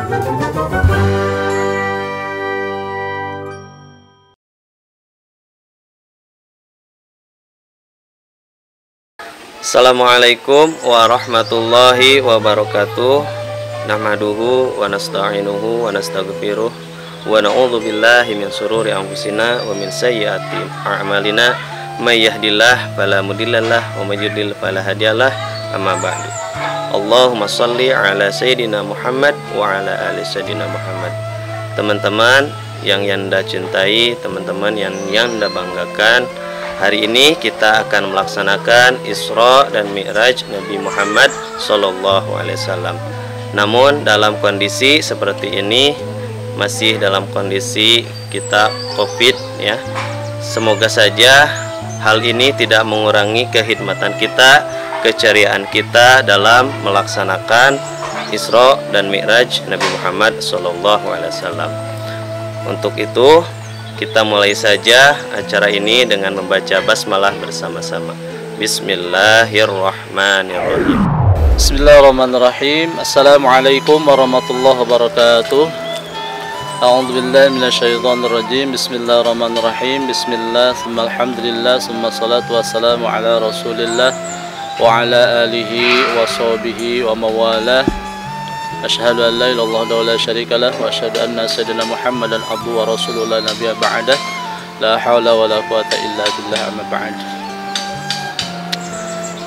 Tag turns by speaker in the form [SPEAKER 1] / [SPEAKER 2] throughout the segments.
[SPEAKER 1] Assalamualaikum warahmatullahi wabarakatuh. Nahmaduhu wa nasta'inuhu wa nastaghfiruh wa na'udzu billahi min syururi anfusina wa min sayyiati a'malina. May yahdihillahu fala mudhillalah wa may yudhlil fala hadiyalah. Amma ba'du. Allahumma shalli ala sayyidina Muhammad wa ala ali sayyidina Muhammad. Teman-teman yang Anda cintai, teman-teman yang Anda banggakan, hari ini kita akan melaksanakan Isra dan Mi'raj Nabi Muhammad Sallallahu Alaihi Wasallam. Namun dalam kondisi seperti ini, masih dalam kondisi kita COVID ya. Semoga saja hal ini tidak mengurangi kekhidmatan kita, keceriaan kita dalam melaksanakan Isra dan Mi'raj Nabi Muhammad Sallallahu Alaihi Wasallam. Untuk itu kita mulai saja acara ini dengan membaca basmalah bersama-sama. Bismillahirrahmanirrahim.
[SPEAKER 2] Bismillahirrahmanirrahim. Assalamualaikum warahmatullahi wabarakatuh. A'udzu billahi minasyaitonir rajim. Bismillahirrahmanirrahim. Bismillah, tsumma alhamdulillah, tsumma salatu wassalamu ala Rasulillah wa ala alihi wa sahbihi wa mawalah. Asyhadu an la ilaha illallah wa la syarika lah wa asyhadu anna sayyidina Muhammadan abduhu wa rasuluhu la nabiyya ba'dah. La haula wa la quwata illa billah, amma ba'd.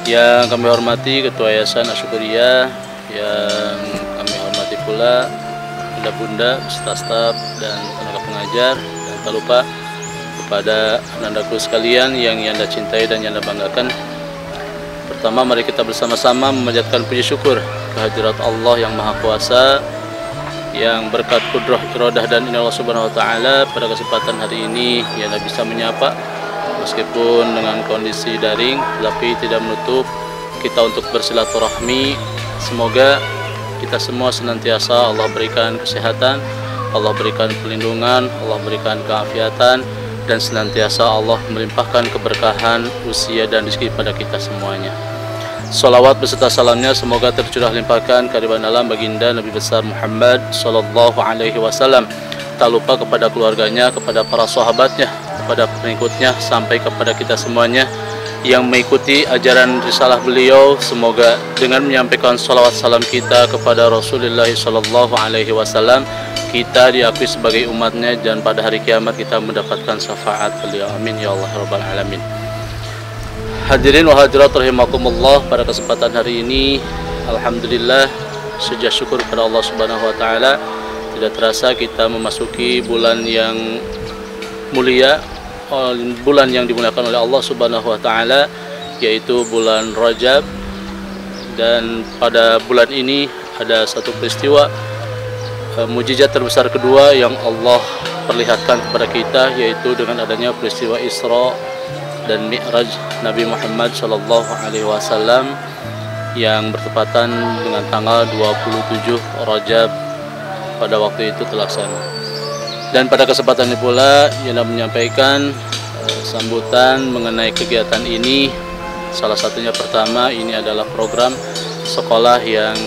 [SPEAKER 2] Yang kami hormati Ketua Yayasan Asyukuriyah, yang kami hormati pula bunda-bunda, staf-staf dan tenaga pengajar, dan tak lupa kepada anandaku sekalian yang Anda cintai dan yang Anda banggakan. Pertama, mari kita bersama-sama memanjatkan puji syukur kehadirat Allah yang Maha Kuasa, yang berkat kudrah, iradah dan inna Allah Subhanahu wa taala pada kesempatan hari ini yang bisa menyapa meskipun dengan kondisi daring, tapi tidak menutup kita untuk bersilaturahmi. Semoga kita semua senantiasa Allah berikan kesehatan, Allah berikan perlindungan, Allah berikan keafiatan, dan senantiasa Allah melimpahkan keberkahan usia dan rezeki pada kita semuanya. Salawat beserta salamnya semoga tercurah limpahkan kehadiran alam baginda Nabi besar Muhammad Sallallahu Alaihi Wasallam. Tak lupa kepada keluarganya, kepada para sahabatnya, kepada pengikutnya, sampai kepada kita semuanya yang mengikuti ajaran risalah beliau. Semoga dengan menyampaikan salawat salam kita kepada Rasulullah Sallallahu Alaihi Wasallam, kita diakui sebagai umatnya, dan pada hari kiamat kita mendapatkan syafaat beliau. Amin ya Allah rabbal alamin. Hadirin wa hadirat rahimakumullah, pada kesempatan hari ini alhamdulillah sujud syukur kepada Allah Subhanahu wa taala, tidak terasa kita memasuki bulan yang mulia, bulan yang dimuliakan oleh Allah Subhanahu wa taala, yaitu bulan Rajab. Dan pada bulan ini ada satu peristiwa mukjizat terbesar kedua yang Allah perlihatkan kepada kita, yaitu dengan adanya peristiwa Isra dan Mi'raj Nabi Muhammad Sallallahu Alaihi Wasallam yang bertepatan dengan tanggal 27 Rajab pada waktu itu terlaksana. Dan pada kesempatan ini pula yang menyampaikan sambutan mengenai kegiatan ini. Salah satunya pertama, ini adalah program sekolah yang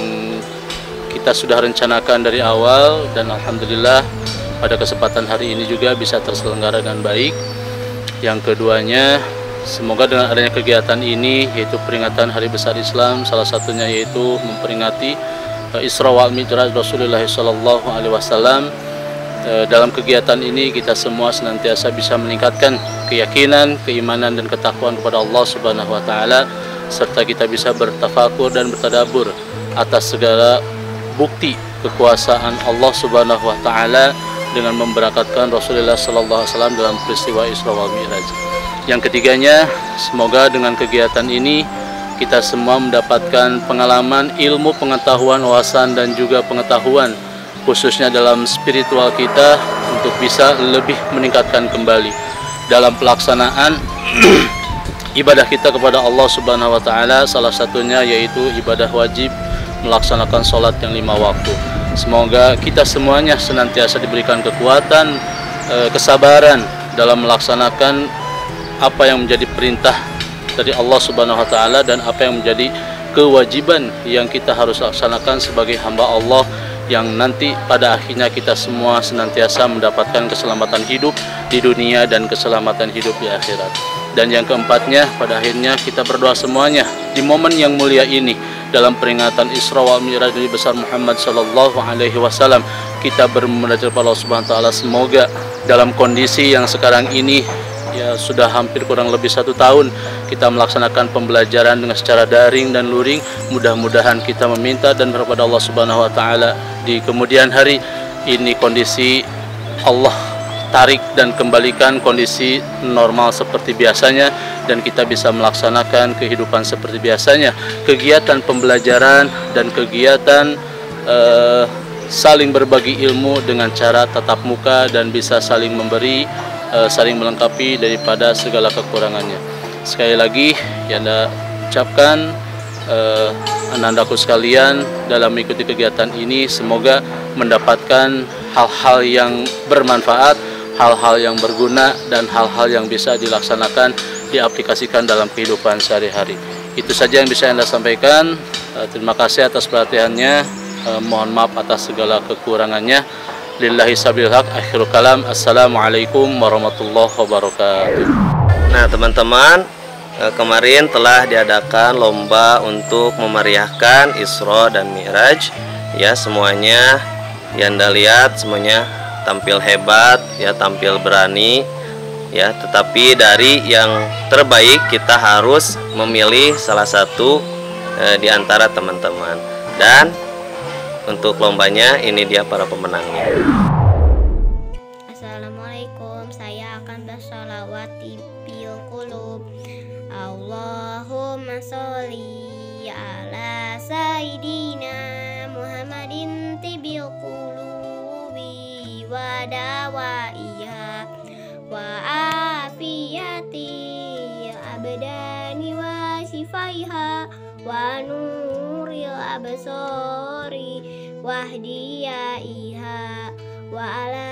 [SPEAKER 2] kita sudah rencanakan dari awal, dan alhamdulillah pada kesempatan hari ini juga bisa terselenggara dengan baik. Yang keduanya, semoga dengan adanya kegiatan ini, yaitu peringatan Hari Besar Islam, salah satunya yaitu memperingati Isra wal Mi'raj Rasulullah Sallallahu Alaihi Wasallam. Dalam kegiatan ini kita semua senantiasa bisa meningkatkan keyakinan, keimanan dan ketakwaan kepada Allah Subhanahu wa taala, serta kita bisa bertafakur dan bertadabbur atas segala bukti kekuasaan Allah Subhanahu wa taala dengan memberangkatkan Rasulullah Sallallahu Alaihi Wasallam dalam peristiwa Isra wal Mi'raj. Yang ketiganya, semoga dengan kegiatan ini kita semua mendapatkan pengalaman, ilmu, pengetahuan, wawasan dan juga pengetahuan, khususnya dalam spiritual kita, untuk bisa lebih meningkatkan kembali dalam pelaksanaan ibadah kita kepada Allah Subhanahu wa taala. Salah satunya yaitu ibadah wajib, melaksanakan sholat yang 5 waktu. Semoga kita semuanya senantiasa diberikan kekuatan, kesabaran dalam melaksanakan apa yang menjadi perintah dari Allah Subhanahu wa taala dan apa yang menjadi kewajiban yang kita harus laksanakan sebagai hamba Allah yang nanti pada akhirnya kita semua senantiasa mendapatkan keselamatan hidup di dunia dan keselamatan hidup di akhirat. Dan yang keempatnya, pada akhirnya kita berdoa semuanya di momen yang mulia ini dalam peringatan Isra wal Mi'raj Nabi besar Muhammad sallallahu alaihi wasallam, kita bermunajat kepada Allah Subhanahu wa taala, semoga dalam kondisi yang sekarang ini ya sudah hampir kurang lebih 1 tahun kita melaksanakan pembelajaran dengan secara daring dan luring, mudah-mudahan kita meminta dan berdoa kepada Allah Subhanahu wa taala di kemudian hari ini kondisi Allah tarik dan kembalikan kondisi normal seperti biasanya dan kita bisa melaksanakan kehidupan seperti biasanya, kegiatan pembelajaran dan kegiatan saling berbagi ilmu dengan cara tatap muka dan bisa saling memberi, saling melengkapi daripada segala kekurangannya. Sekali lagi yang Anda ucapkan, anak-anakku sekalian, dalam mengikuti kegiatan ini semoga mendapatkan hal-hal yang bermanfaat, hal-hal yang berguna, dan hal-hal yang bisa dilaksanakan, diaplikasikan dalam kehidupan sehari-hari. Itu saja yang bisa Anda sampaikan. Terima kasih atas perhatiannya. Mohon maaf atas segala kekurangannya. Lillahi sabil haq. Akhirul kalam. Assalamualaikum warahmatullahi wabarakatuh.
[SPEAKER 1] Nah teman-teman, kemarin telah diadakan lomba untuk memeriahkan Isra dan Mi'raj. Ya, semuanya yang Anda lihat semuanya tampil hebat, ya, tampil berani, ya. Tetapi dari yang terbaik kita harus memilih salah satu di antara teman-teman. Dan untuk lombanya ini dia para pemenangnya.
[SPEAKER 3] Assalamualaikum, saya akan bersolawat di bil qulub. Allahumma sholli ala sayyidina Muhammadin tibil qulubi wa dawaiha wa afiyati abdani wa shifaiha wa nuril absari wahdiyaiha wa ala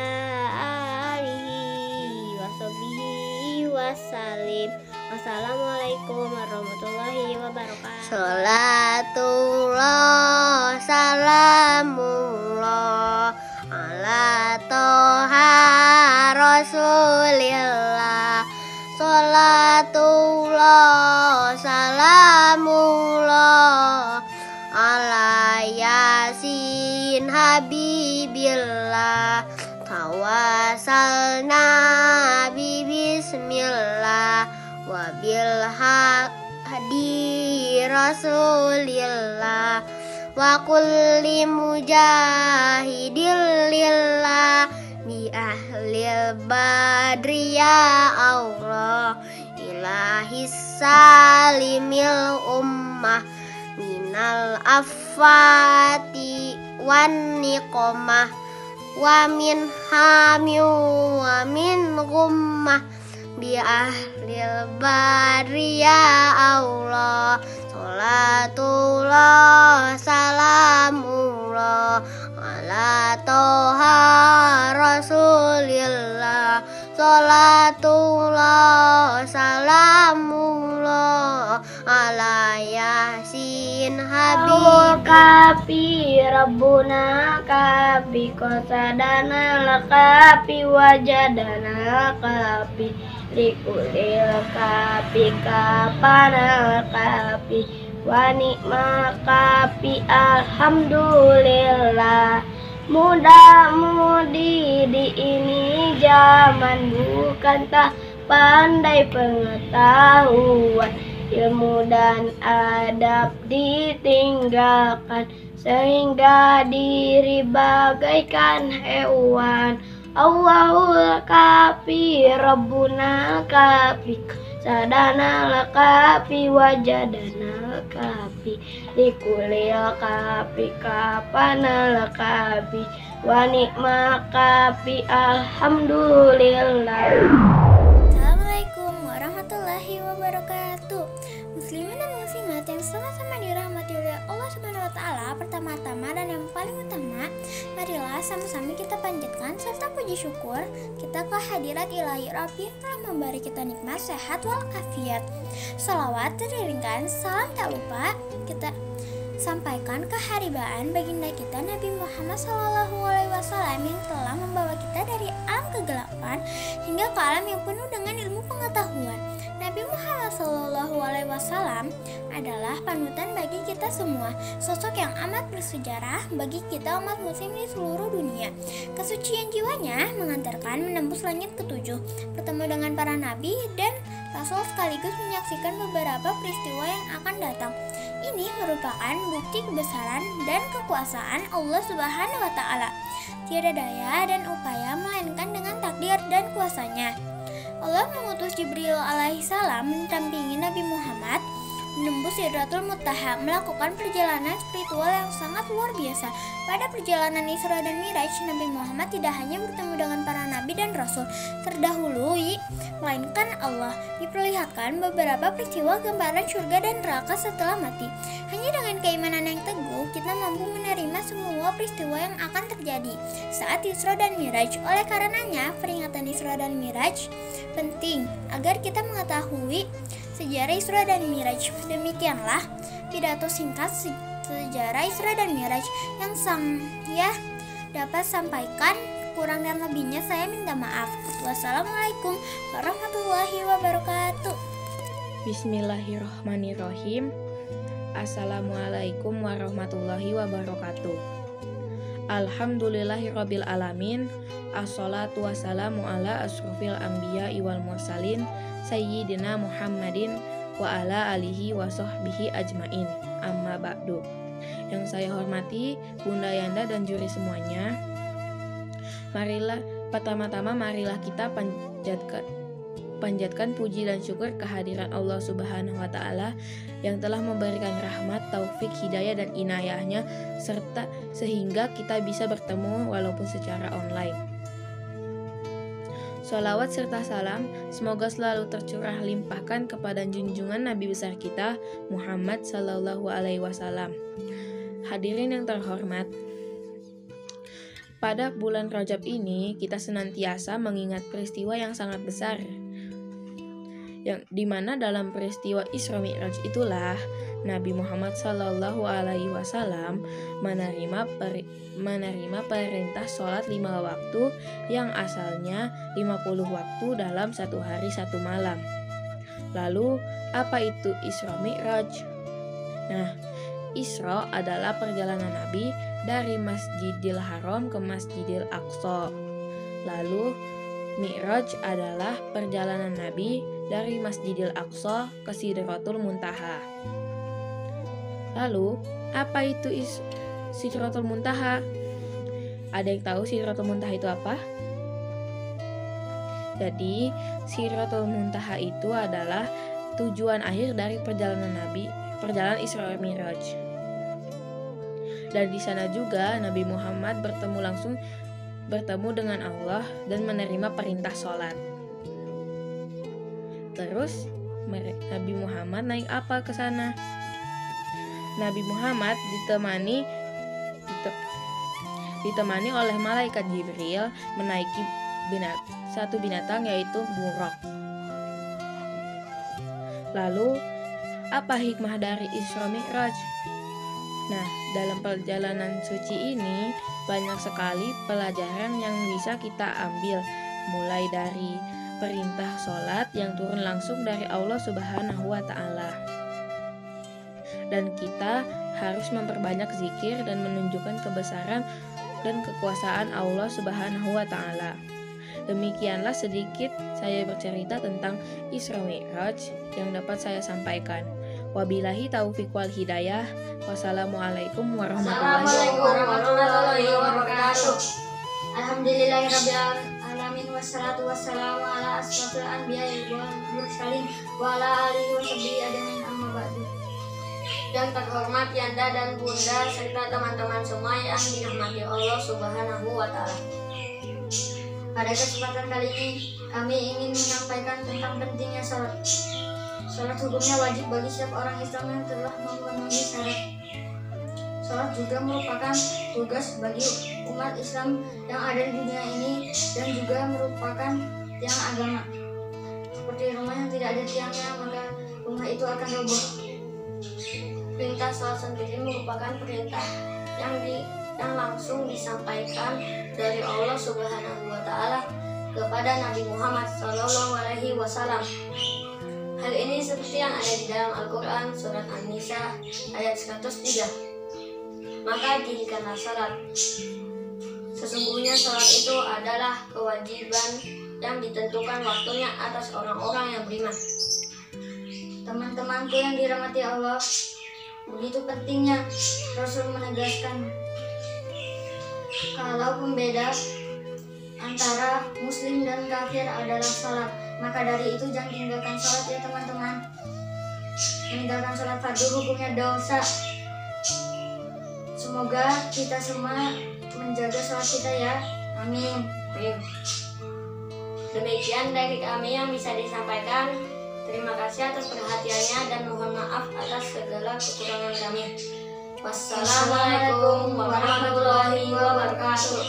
[SPEAKER 3] alihi wa sahbihi wasallim. Wassalamualaikum warahmatullahi wabarakatuh. Salatullah salamullah ala toha rasulillah. Salatullah salamullah ala yasin habibillah. Tawasalna bismillah wabil hadi rasulillah wa kulli mujahidil lillah bi ahlil badri ya Allah ilahi salimil ummah minal afati wan niqomah wa min hamil wa min gummah bi ahlil badri ya Allah. Salatullah salamullah ala toha rasulillah. Salatullah salamullah ala yasin habib kafi rabbuna kafi qasadana lakafi wajadana kafi likulil kafi kapanal kafi wa ni'ma kafi alhamdulillah. Muda-mudi di ini zaman bukan tak pandai pengetahuan, ilmu dan adab ditinggalkan sehingga diri bagaikan hewan. Allahul kafi Rabbuna kafi sadana lakafi wajadana kafi likulil kafi kapana lakafi wa ni'ma kafi alhamdulillah.
[SPEAKER 4] Assalamualaikum warahmatullahi wabarakatuh. Muslimin dan muslimat yang sama-sama dirahmati oleh Allah Subhanahu wa taala, pertama-tama dan yang paling utama, marilah sama-sama kita panjatkan serta puji syukur kita kehadirat Ilahi Rabbi yang telah memberi kita nikmat sehat walafiat. Salawat teriringkan, salam tak lupa kita sampaikan keharibaan baginda kita Nabi Muhammad SAW yang telah membawa kita dari alam kegelapan hingga ke alam yang penuh dengan ilmu pengetahuan. Nabi Muhammad SAW adalah panutan bagi kita semua, sosok yang amat bersejarah bagi kita umat muslim di seluruh dunia. Kesucian jiwanya mengantarkan menembus langit ketujuh, bertemu dengan para nabi dan rasul sekaligus menyaksikan beberapa peristiwa yang akan datang. Ini merupakan bukti kebesaran dan kekuasaan Allah Subhanahu wa Ta'ala. Tiada daya dan upaya melainkan dengan takdir dan kuasanya. Allah mengutus Jibril alaihissalam mendampingi Nabi Muhammad menembus Sidratul Muntaha, melakukan perjalanan spiritual yang sangat luar biasa. Pada perjalanan Isra dan Miraj, Nabi Muhammad tidak hanya bertemu dengan para nabi dan rasul terdahului, melainkan Allah diperlihatkan beberapa peristiwa gambaran surga dan neraka setelah mati. Hanya dengan keimanan yang teguh, kita mampu menerima semua peristiwa yang akan terjadi saat Isra dan Miraj. Oleh karenanya, peringatan Isra dan Miraj penting agar kita mengetahui sejarah Isra dan Miraj. Demikianlah pidato singkat sejarah Isra dan Miraj yang saya dapat sampaikan. Kurang dan lebihnya saya minta maaf. Wassalamualaikum warahmatullahi wabarakatuh.
[SPEAKER 5] Bismillahirrahmanirrahim. Assalamualaikum warahmatullahi wabarakatuh. Alhamdulillahirabbil alamin. Assalatu wassalamu ala asrofil anbiya wal mursalin Sayyidina Muhammadin wa ala alihi wa sahbihi ajmain. Amma ba'du. Yang saya hormati Bunda Yanda dan juri semuanya, pertama-tama marilah kita panjatkan puji dan syukur kehadiran Allah Subhanahu wa Ta'ala yang telah memberikan rahmat, taufik, hidayah dan inayahnya serta sehingga kita bisa bertemu walaupun secara online. Sholawat serta salam semoga selalu tercurah limpahkan kepada junjungan Nabi besar kita Muhammad Sallallahu Alaihi Wasallam. Hadirin yang terhormat, pada bulan Rajab ini kita senantiasa mengingat peristiwa yang sangat besar, yang dimana dalam peristiwa Isra Mi'raj itulah Nabi Muhammad Sallallahu Alaihi Wasallam menerima perintah sholat 5 waktu yang asalnya 50 waktu dalam 1 hari 1 malam. Lalu apa itu Isra Mi'raj? Nah, Isra adalah perjalanan Nabi dari Masjidil Haram ke Masjidil Aqsa. Lalu Mi'raj adalah perjalanan Nabi dari Masjidil Aqsa ke Sidratul Muntaha. Lalu, apa itu Sidratul Muntaha? Ada yang tahu Sidratul Muntaha itu apa? Jadi, Sidratul Muntaha itu adalah tujuan akhir dari perjalanan perjalanan Isra Mi'raj. Dan di sana juga Nabi Muhammad bertemu dengan Allah dan menerima perintah sholat. Terus, Nabi Muhammad naik apa ke sana? Nabi Muhammad ditemani oleh malaikat Jibril menaiki satu binatang yaitu buraq. Lalu apa hikmah dari Isra Mi'raj? Nah, dalam perjalanan suci ini banyak sekali pelajaran yang bisa kita ambil, mulai dari perintah sholat yang turun langsung dari Allah Subhanahu wa Ta'ala. Dan kita harus memperbanyak zikir dan menunjukkan kebesaran dan kekuasaan Allah Subhanahu wa Ta'ala. Demikianlah sedikit saya bercerita tentang Isra Mi'raj yang dapat saya sampaikan. Wabillahi taufiq wal hidayah. Wassalamualaikum warahmatullahi
[SPEAKER 6] wabarakatuh. Alhamdulillahirabbil alamin wassalatu wassalamu ala asrofil anbiya'i wal mursalin wa ala alihi washabihi ajmain. Amma ba'du. Yang terhormat Yanda dan Bunda serta teman-teman semua yang dirahmati Allah Subhanahu wa Ta'ala. Pada kesempatan kali ini kami ingin menyampaikan tentang pentingnya salat. Salat hukumnya wajib bagi setiap orang Islam yang telah memenuhi syarat. Salat juga merupakan tugas bagi umat Islam yang ada di dunia ini dan juga merupakan tiang agama. Seperti rumah yang tidak ada tiangnya, maka rumah itu akan roboh. Perintah salat sendiri merupakan perintah yang langsung disampaikan dari Allah Subhanahu wa Ta'ala kepada Nabi Muhammad SAW. Hal ini seperti yang ada di dalam Al-Quran surat An-Nisa ayat 103. Maka dirikanlah salat. Sesungguhnya salat itu adalah kewajiban yang ditentukan waktunya atas orang-orang yang beriman. Teman-temanku yang dirahmati Allah, begitu pentingnya Rasul menegaskan kalau pembeda antara muslim dan kafir adalah salat. Maka dari itu jangan tinggalkan salat ya teman-teman. Meninggalkan salat fardu hukumnya dosa. Semoga kita semua menjaga salat kita ya. Amin. Demikian dari kami yang bisa disampaikan. Terima kasih atas perhatiannya dan mohon maaf atas segala kekurangan kami. Wassalamualaikum warahmatullahi wabarakatuh.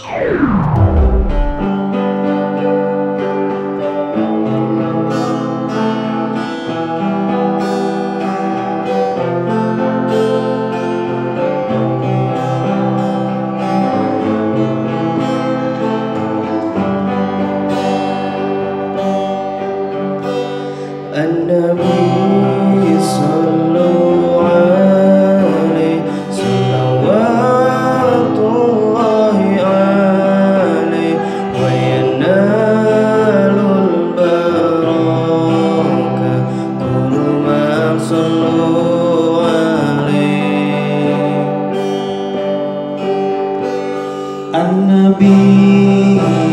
[SPEAKER 1] النبي صلوا عليه صلوات الله عليه وينال البركة كل من صلوا عليه. النبي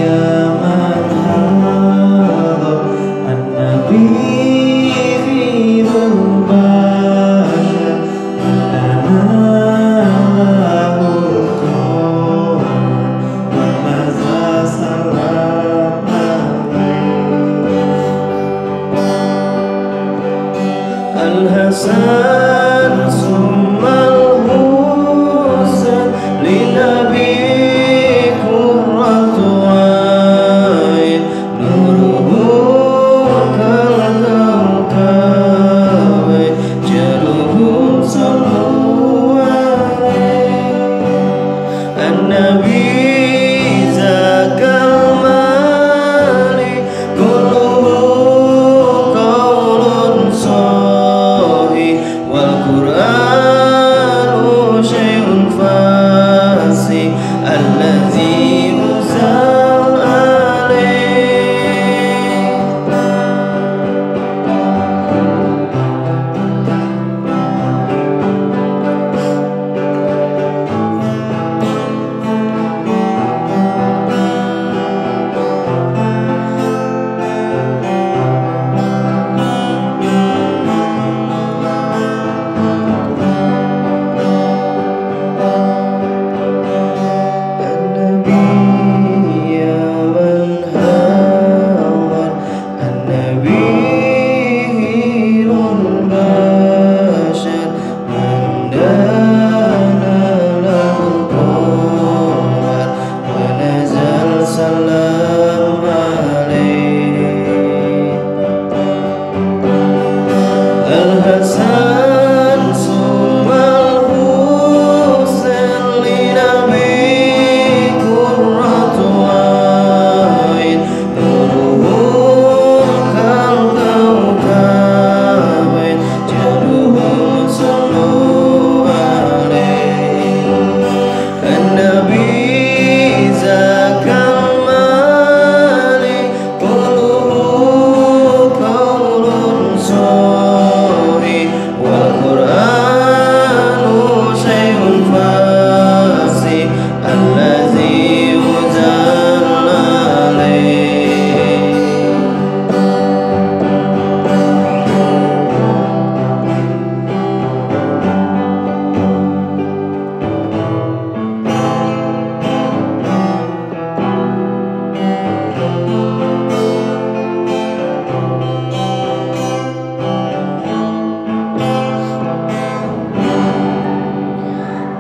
[SPEAKER 1] يا من هذا النبي الحسن ثم الحسن لنبي قرة عين نوره كالكوكب جله صلوا عليه. النبي ذاك المالك كله قول صحيح والقرآن شيء فاسي الذي يزال عليه.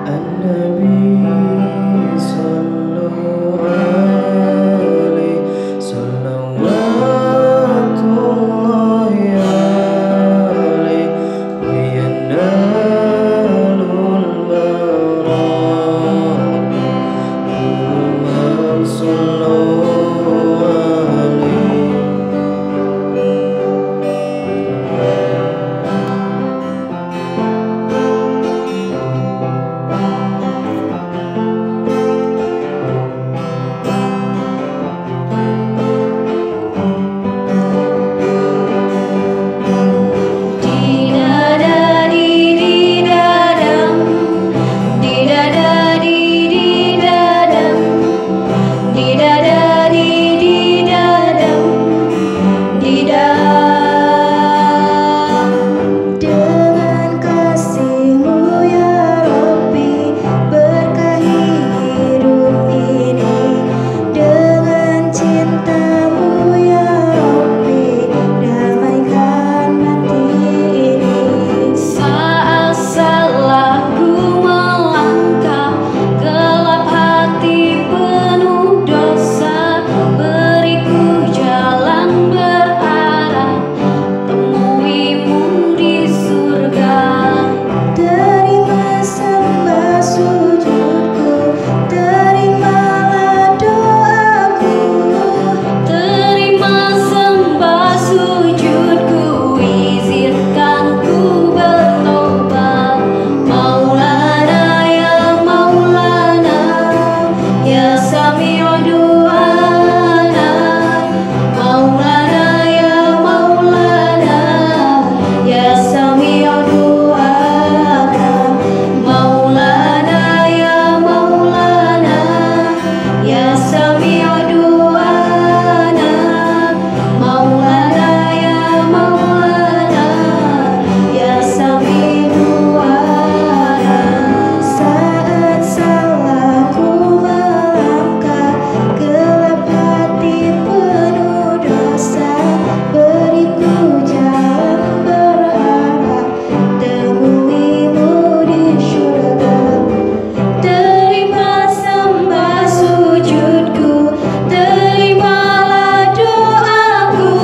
[SPEAKER 1] النبي صلى
[SPEAKER 7] sami'u du'ana Maulana ya Maulana ya sami'u du'ana Maulana ya Maulana ya sami'u du'ana Maulana ya Maulana ya sami'u du'ana Saat salahku melangkah gelap hati penuh dosa beriku jalan berharap temuimu di syurga terima sembah sujudku terimalah doaku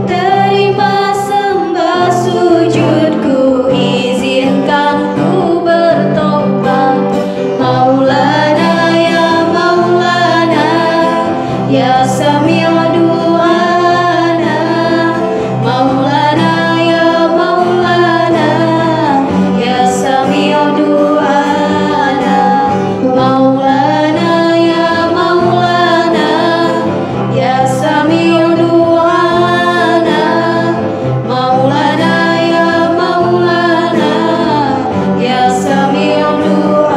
[SPEAKER 7] terima sembah sujudku izinkan ku bertobat Maulana ya Maulana ya sami'u du'ana Maulana ya Maulana ya sami'u du'ana Maulana ya Maulana ya sami'u du'ana Maulana ya Maulana ya sami'u du'ana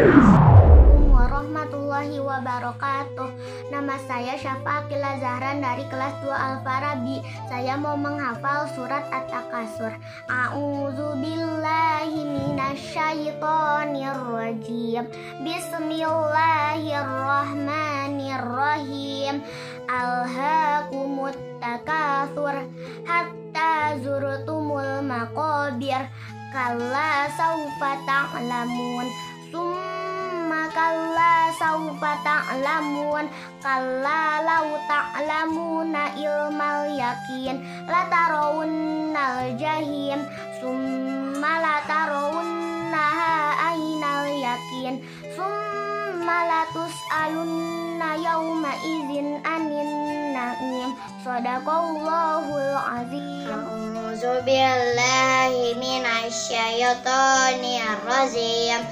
[SPEAKER 3] Assalamualaikum warahmatullahi wabarakatuh. Nama saya Syafaqil Zahran dari kelas 2 Al-Farabi. Saya mau menghafal surat At-Takasur. A'udzubillahi minasyaitonirrajim. Bismillahirrahmanirrahim. Alhaakumut takatsur hatta zurtumul maqabir. Kalla saufa ta'lamun. Summa kalla saufa ta'lamun. Kalla lau ta'lamuna ilmal yakin latarawunnal jahim. Summa latarawunnaha ainal yakin. Summa latus'alunna yawma idzin anin na'im. Shadaqallahul azim. A'udzubillahi minasyaitonir rajim.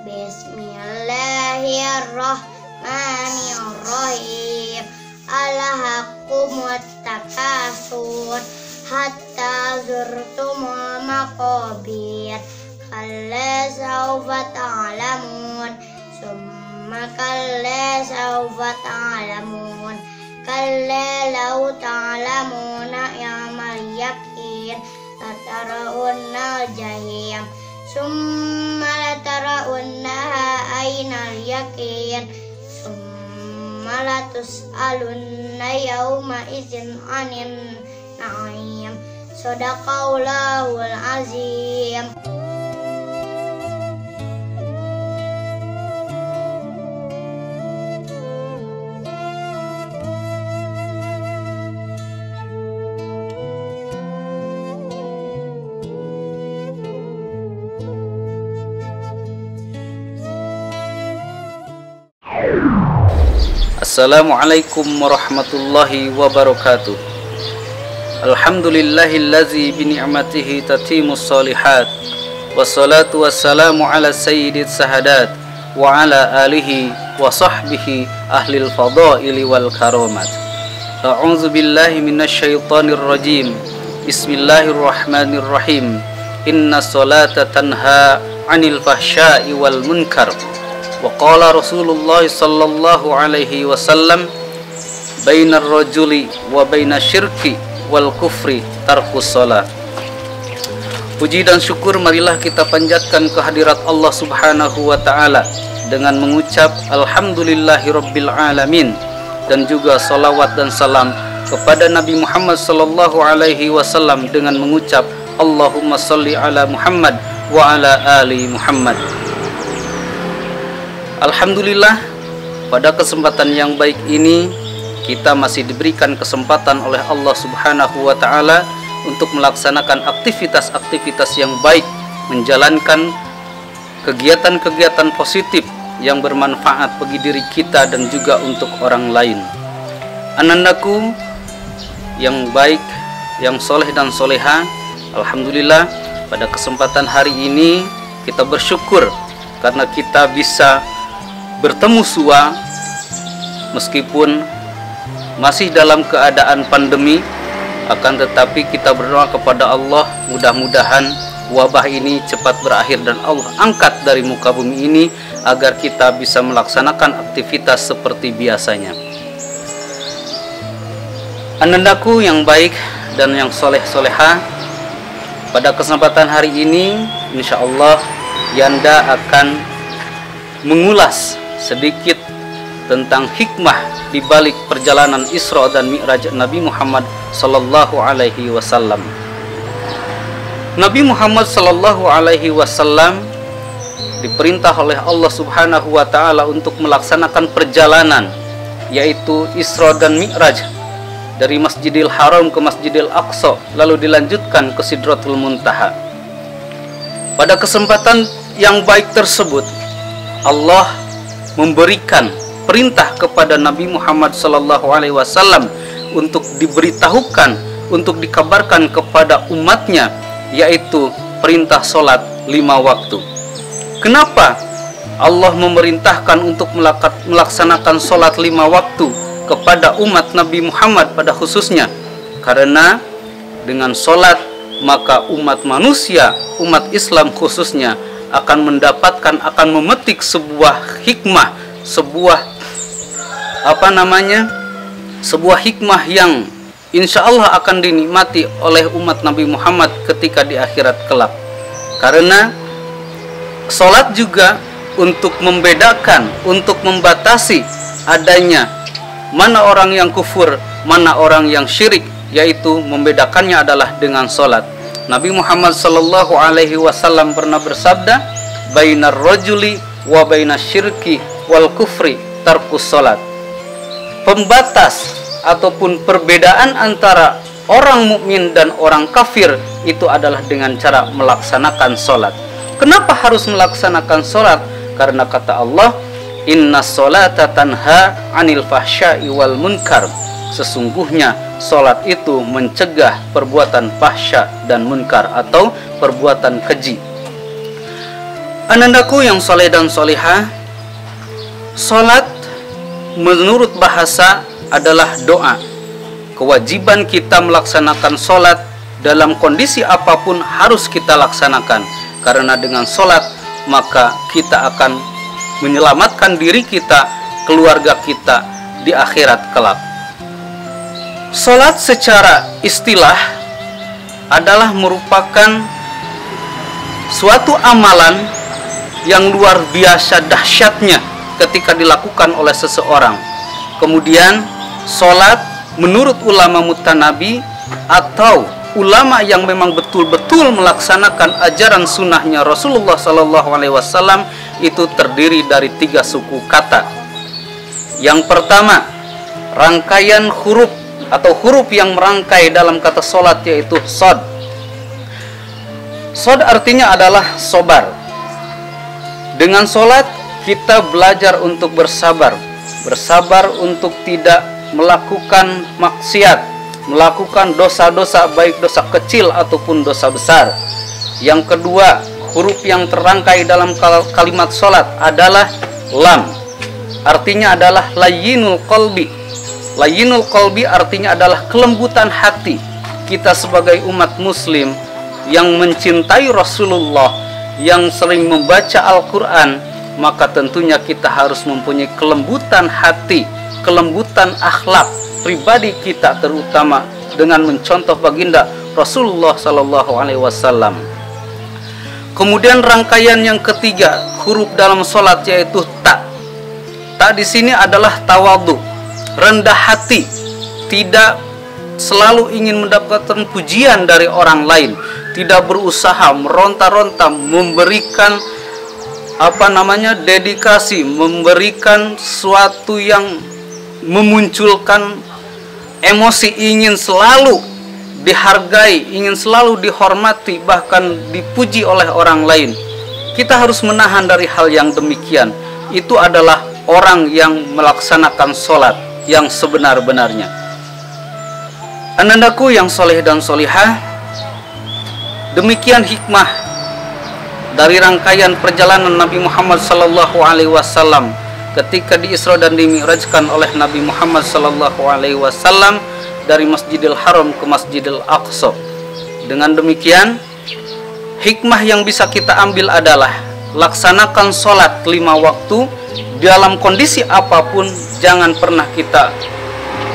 [SPEAKER 3] Bismillahirrahmanirrahim. Alhaakumut takatsur hatta zurtumul maqabir. Kalla saufa ta'lamun. Summa kalla saufa ta'lamun. Kalla lau ta'lamuna ilmal yakin latarawunnal jahim. Summa latarawunnaha ainal yakin. Summa latus'alunna yawma idzin anin na'im. Shadaqallahul azim.
[SPEAKER 2] Assalamualaikum warahmatullahi wabarakatuh. Alhamdulillahillazi bini'matihi tatimus solihat. Wassalatu wassalamu ala sayyidid sahadat wa ala alihi wa sahbihi ahlil fadaili wal karomat. A'udzu billahi minasyaitonir rajim. Bismillahirrahmanirrahim. Inna salata tanha 'anil fahsya'i wal munkar. Wa qala Rasulullah sallallahu alaihi wasallam bainar rajuli wa bainas syirki wal kufri tarkus shalah. Puji dan syukur marilah kita panjatkan kehadirat Allah Subhanahu wa taala dengan mengucap alhamdulillahirabbil alamin dan juga salawat dan salam kepada Nabi Muhammad sallallahu alaihi wasallam dengan mengucap Allahumma shalli ala Muhammad wa ala ali Muhammad. Alhamdulillah, pada kesempatan yang baik ini kita masih diberikan kesempatan oleh Allah Subhanahu wa taala untuk melaksanakan aktivitas-aktivitas yang baik, menjalankan kegiatan-kegiatan positif yang bermanfaat bagi diri kita dan juga untuk orang lain. Anandaku yang baik, yang soleh dan soleha,
[SPEAKER 8] Alhamdulillah, pada kesempatan hari ini kita bersyukur karena kita bisa bertemu sua meskipun masih dalam keadaan pandemi, akan tetapi kita berdoa kepada Allah mudah-mudahan wabah ini cepat berakhir dan Allah angkat dari muka bumi ini agar kita bisa melaksanakan aktivitas seperti biasanya. Anandaku yang baik dan yang soleh-soleha, pada kesempatan hari ini insya Allah Yanda akan mengulas sedikit tentang hikmah di balik perjalanan Isra dan Mi'raj Nabi Muhammad sallallahu alaihi wasallam. Nabi Muhammad sallallahu alaihi wasallam diperintah oleh Allah Subhanahu wa taala untuk melaksanakan perjalanan yaitu Isra dan Mi'raj dari Masjidil Haram ke Masjidil Aqsa, lalu dilanjutkan ke Sidratul Muntaha. Pada kesempatan yang baik tersebut Allah memberikan perintah kepada Nabi Muhammad SAW untuk diberitahukan, untuk dikabarkan kepada umatnya, yaitu perintah sholat 5 waktu. Kenapa Allah memerintahkan untuk melaksanakan sholat 5 waktu kepada umat Nabi Muhammad pada khususnya? Karena dengan sholat maka umat manusia, umat Islam khususnya akan mendapatkan, akan memetik sebuah hikmah, sebuah sebuah hikmah yang insya Allah akan dinikmati oleh umat Nabi Muhammad ketika di akhirat kelak. Karena sholat juga untuk membedakan, untuk membatasi adanya mana orang yang kufur, mana orang yang syirik, yaitu membedakannya adalah dengan sholat. Nabi Muhammad sallallahu alaihi wasallam pernah bersabda, bainar rajuli wa bainas syirki wal kufri tarkus sholat. Pembatas ataupun perbedaan antara orang mukmin dan orang kafir itu adalah dengan cara melaksanakan sholat. Kenapa harus melaksanakan sholat? Karena kata Allah, inna sholata tanha anil fahsya'i wal munkar. Sesungguhnya sholat itu mencegah perbuatan fahsya dan munkar atau perbuatan keji. Anandaku yang soleh dan solihah, sholat menurut bahasa adalah doa. Kewajiban kita melaksanakan sholat dalam kondisi apapun harus kita laksanakan. Karena dengan sholat maka kita akan menyelamatkan diri kita, keluarga kita di akhirat kelak. Sholat secara istilah adalah merupakan suatu amalan yang luar biasa dahsyatnya ketika dilakukan oleh seseorang. Kemudian sholat menurut ulama mutanabi atau ulama yang memang betul-betul melaksanakan ajaran sunnahnya Rasulullah SAW itu terdiri dari 3 suku kata. Yang pertama, rangkaian huruf atau huruf yang merangkai dalam kata sholat yaitu sod. Sod artinya adalah sobar. Dengan sholat kita belajar untuk bersabar. Bersabar untuk tidak melakukan maksiat, melakukan dosa-dosa baik dosa kecil ataupun dosa besar. Yang kedua, huruf yang terangkai dalam kalimat sholat adalah lam. Artinya adalah layyinul qalbi. Layyinul qalbi artinya adalah kelembutan hati. Kita sebagai umat muslim yang mencintai Rasulullah, yang sering membaca Al-Quran, maka tentunya kita harus mempunyai kelembutan hati, kelembutan akhlak pribadi kita, terutama dengan mencontoh baginda Rasulullah SAW. Kemudian rangkaian yang ketiga huruf dalam sholat yaitu ta. Ta di sini adalah tawadhu, rendah hati, tidak selalu ingin mendapatkan pujian dari orang lain, tidak berusaha meronta-ronta memberikan dedikasi, memberikan suatu yang memunculkan emosi, ingin selalu dihargai, ingin selalu dihormati, bahkan dipuji oleh orang lain. Kita harus menahan dari hal yang demikian. Itu adalah orang yang melaksanakan sholat yang sebenar-benarnya. Anandaku yang soleh dan solihah, Demikian hikmah dari rangkaian perjalanan Nabi Muhammad SAW ketika di Isra dan Dimi'rajkan oleh Nabi Muhammad SAW dari Masjidil Haram ke Masjidil Aqsa. Dengan demikian, hikmah yang bisa kita ambil adalah laksanakan sholat 5 waktu dalam kondisi apapun. Jangan pernah kita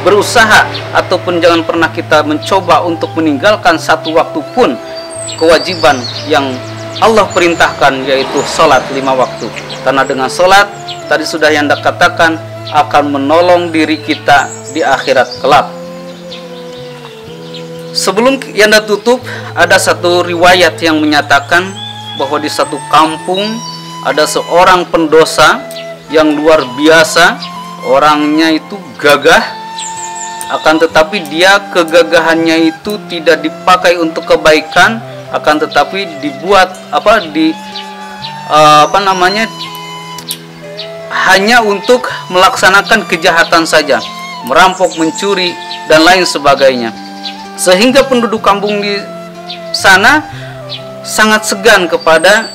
[SPEAKER 8] berusaha ataupun jangan pernah kita mencoba untuk meninggalkan satu waktu pun kewajiban yang Allah perintahkan, yaitu sholat 5 waktu. Karena dengan sholat, tadi sudah yang Anda katakan, akan menolong diri kita di akhirat kelak. Sebelum Yanda tutup, ada satu riwayat yang menyatakan bahwa di satu kampung ada seorang pendosa yang luar biasa. Orangnya itu gagah, akan tetapi dia kegagahannya itu tidak dipakai untuk kebaikan, akan tetapi dibuat hanya untuk melaksanakan kejahatan saja, merampok, mencuri dan lain sebagainya. Sehingga penduduk kampung di sana sangat segan kepada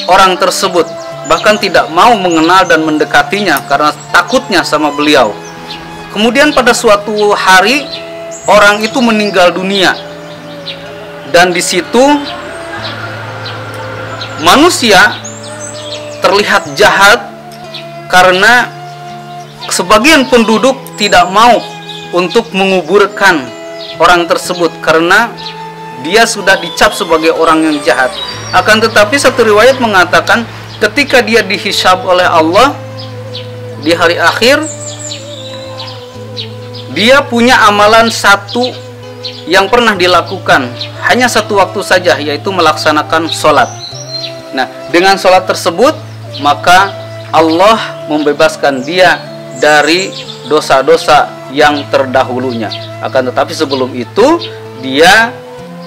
[SPEAKER 8] orang tersebut, bahkan tidak mau mengenal dan mendekatinya karena takutnya sama beliau. Kemudian pada suatu hari orang itu meninggal dunia, dan di situ manusia terlihat jahat karena sebagian penduduk tidak mau untuk menguburkan orang tersebut karena dia sudah dicap sebagai orang yang jahat. Akan tetapi satu riwayat mengatakan ketika dia dihisab oleh Allah di hari akhir, dia punya amalan satu yang pernah dilakukan hanya satu waktu saja, yaitu melaksanakan sholat. Nah, dengan sholat tersebut maka Allah membebaskan dia dari dosa-dosa yang terdahulunya. Akan tetapi sebelum itu dia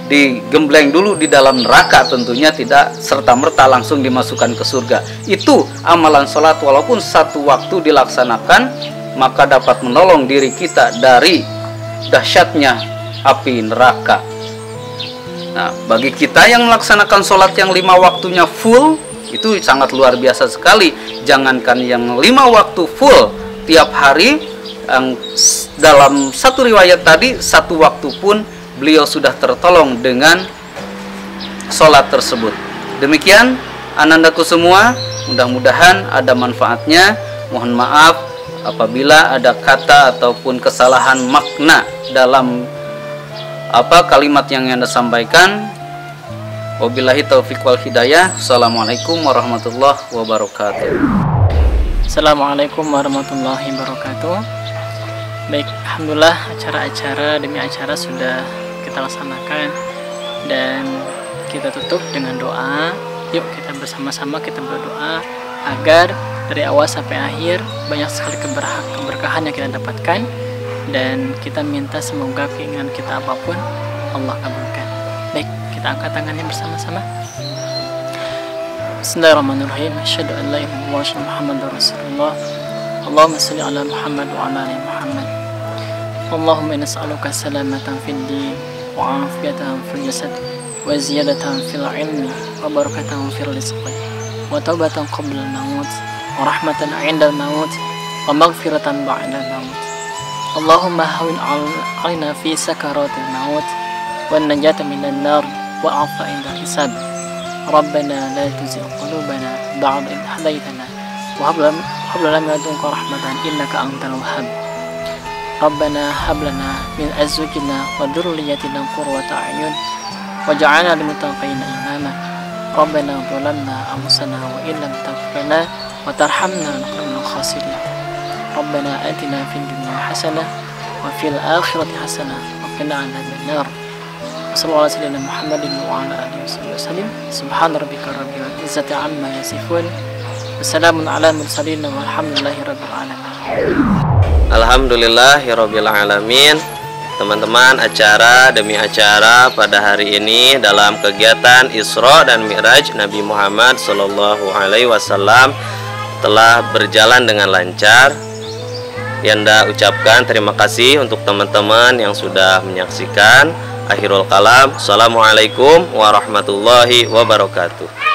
[SPEAKER 8] digembleng dulu di dalam neraka, tentunya tidak serta-merta langsung dimasukkan ke surga. Itu amalan sholat, walaupun satu waktu dilaksanakan, maka dapat menolong diri kita dari dahsyatnya api neraka. Nah, bagi kita yang melaksanakan sholat yang 5 waktunya full, itu sangat luar biasa sekali. Jangankan yang 5 waktu full tiap hari, yang dalam satu riwayat tadi, satu waktu pun beliau sudah tertolong dengan sholat tersebut. Demikian anandaku semua, mudah-mudahan ada manfaatnya. Mohon maaf apabila ada kata ataupun kesalahan makna dalam kalimat yang Anda sampaikan. Wabillahi taufiq wal hidayah. Assalamualaikum warahmatullahi wabarakatuh.
[SPEAKER 9] Assalamualaikum warahmatullahi wabarakatuh. Baik, alhamdulillah acara-acara demi acara sudah kita laksanakan dan kita tutup dengan doa. Yuk kita bersama-sama kita berdoa agar dari awal sampai akhir banyak sekali keberkahan yang kita dapatkan, dan kita minta semoga keinginan kita apapun Allah kabulkan. Baik, kita angkat tangannya bersama-sama. Bismillahirrahmanirrahim. Asyhadu an la ilaha illallah wa asyhadu Muhammadar Rasulullah. Allahumma shalli ala Muhammad wa ala ali Muhammad. Allahumma inna nas'aluka salamatan fid din wa afiyatan fil jasad wa ziyadatan fil ilmi wa barakatan fil rizqi wa taubatan qabla al-maut wa rahmatan 'inda al-maut wa maghfiratan ba'da al-maut. Allahumma hawin 'alaina fi sakaratil maut wa najata minan nar wa 'afa 'inda hisab. Rabbana la tuzigh qulubana ba'da idh hadaytana wa hab lana min ladunka rahmatan innaka antal wahhab. Rabbana hab lana min azwajina wa dhurriyyatina qurrata a'yun waj'alna lil muttaqina imama. Rabbana zalamna anfusana wa illam taghfir lana wa tarhamna lanakunanna minal khasirin. Rabbana atina fid dunya hasanah wa fil akhirati hasanah wa qina adzaban nar. Sallallahu alaihi wasallam Muhammadin wa ala alihi wasallam. Subhana rabbika rabbil izzati amma yasifun. Wassalamun ala mursalin walhamdulillahi rabbil alamin.
[SPEAKER 1] Alhamdulillahirabbil alamin. Teman-teman, acara demi acara pada hari ini dalam kegiatan Isra dan Mi'raj Nabi Muhammad sallallahu alaihi wasallam telah berjalan dengan lancar. Yanda ucapkan terima kasih untuk teman-teman yang sudah menyaksikan. Akhirul kalam. Assalamualaikum warahmatullahi wabarakatuh.